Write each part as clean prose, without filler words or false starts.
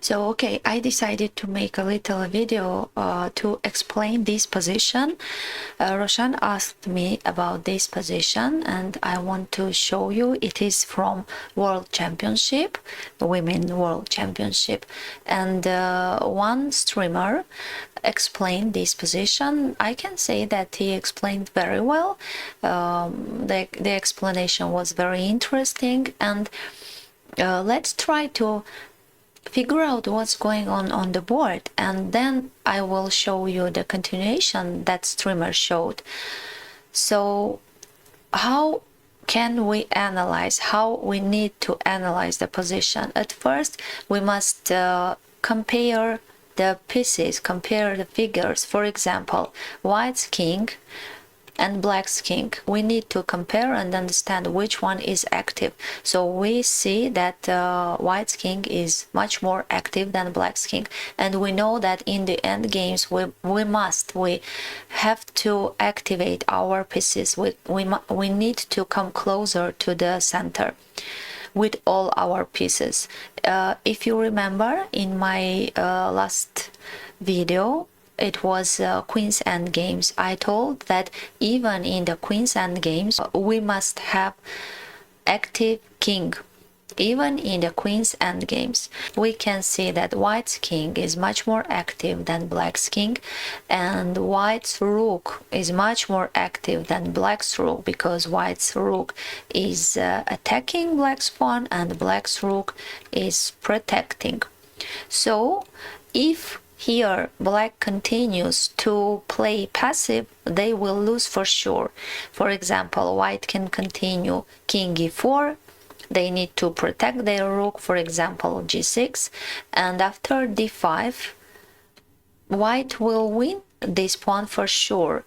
So, okay, I decided to make a little video to explain this position. Roshan asked me about this position and I want to show you. It is from World Championship, the Women World Championship. And one streamer explained this position. I can say that he explained very well. The explanation was very interesting, and let's try to figure out what's going on the board, and then I will show you the continuation that streamer showed. So how can we analyze, how we need to analyze the position? At first we must compare the pieces, compare the figures. For example, white's king and black's king. We need to compare and understand which one is active. So we see that white's king is much more active than black's king, and we know that in the end games we have to activate our pieces. We need to come closer to the center with all our pieces. If you remember in my last video, it was Queen's End games. I told that even in the Queen's End games, we must have active king. Even in the Queen's End games, we can see that white's king is much more active than black's king, and white's rook is much more active than black's rook, because white's rook is attacking black's pawn and black's rook is protecting. So if here black continues to play passive, they will lose for sure. For example, white can continue king e4, they need to protect their rook, for example g6, and after d5 white will win this pawn for sure.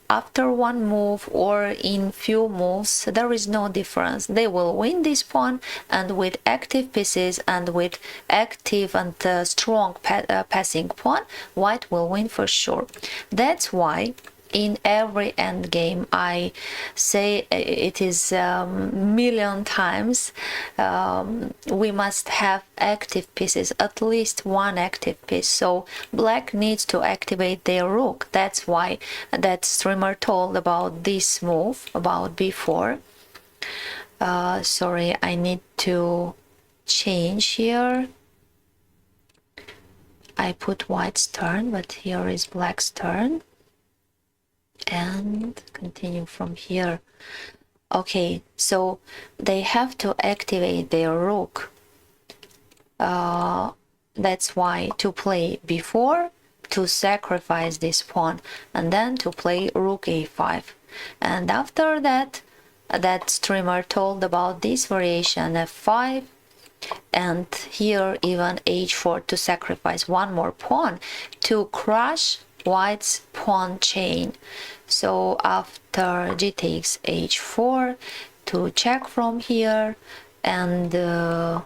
After one move or in few moves, there is no difference. They will win this pawn, and with active pieces and with active and strong passing pawn, white will win for sure. That's why in every endgame I say it is million times, we must have active pieces, at least one active piece. So black needs to activate their rook. That's why that streamer told about this move, about b4. Sorry, I need to change here. I put white's turn, but here is black's turn, and continue from here. Okay, so they have to activate their rook. That's why to play b4, to sacrifice this pawn, and then to play rook a5. And after that, that streamer told about this variation f5, and here even h4 to sacrifice one more pawn to crush white's pawn chain. So after g takes h4, to check from here, and to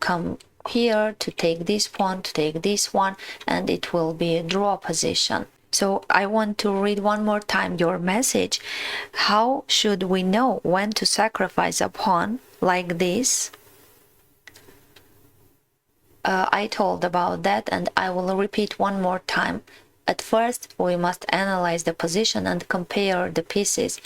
come here to take this pawn, to take this one, and it will be a draw position. So I want to read one more time your message. How should we know when to sacrifice a pawn like this? I told about that, and I will repeat one more time. At first, we must analyze the position and compare the pieces.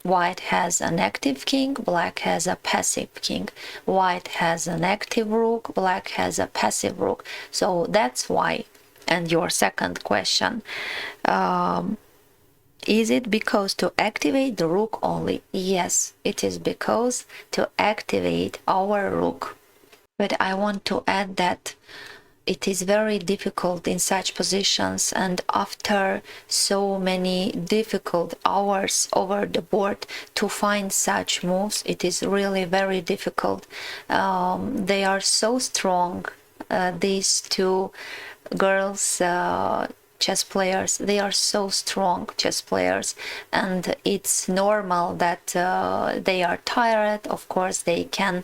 White has an active king, black has a passive king. White has an active rook, black has a passive rook. So that's why. And your second question, is it because to activate the rook only? Yes, it is because to activate our rook. But I want to add that it is very difficult in such positions, and after so many difficult hours over the board to find such moves, it is really very difficult. They are so strong, these two girls, chess players. They are so strong chess players, and it's normal that they are tired. Of course they can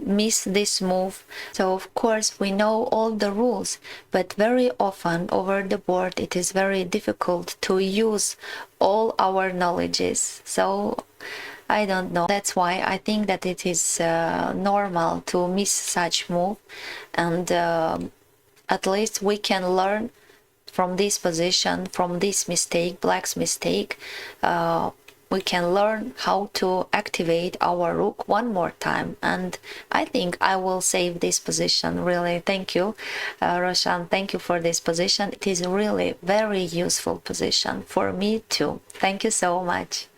miss this move. So of course we know all the rules, but very often over the board it is very difficult to use all our knowledges. So I don't know. That's why I think that it is normal to miss such move, and at least we can learn from this position, from this mistake, black's mistake. We can learn how to activate our rook one more time, and I think I will save this position. Really, thank you, Roshan. Thank you for this position. It is really very useful position for me too. Thank you so much.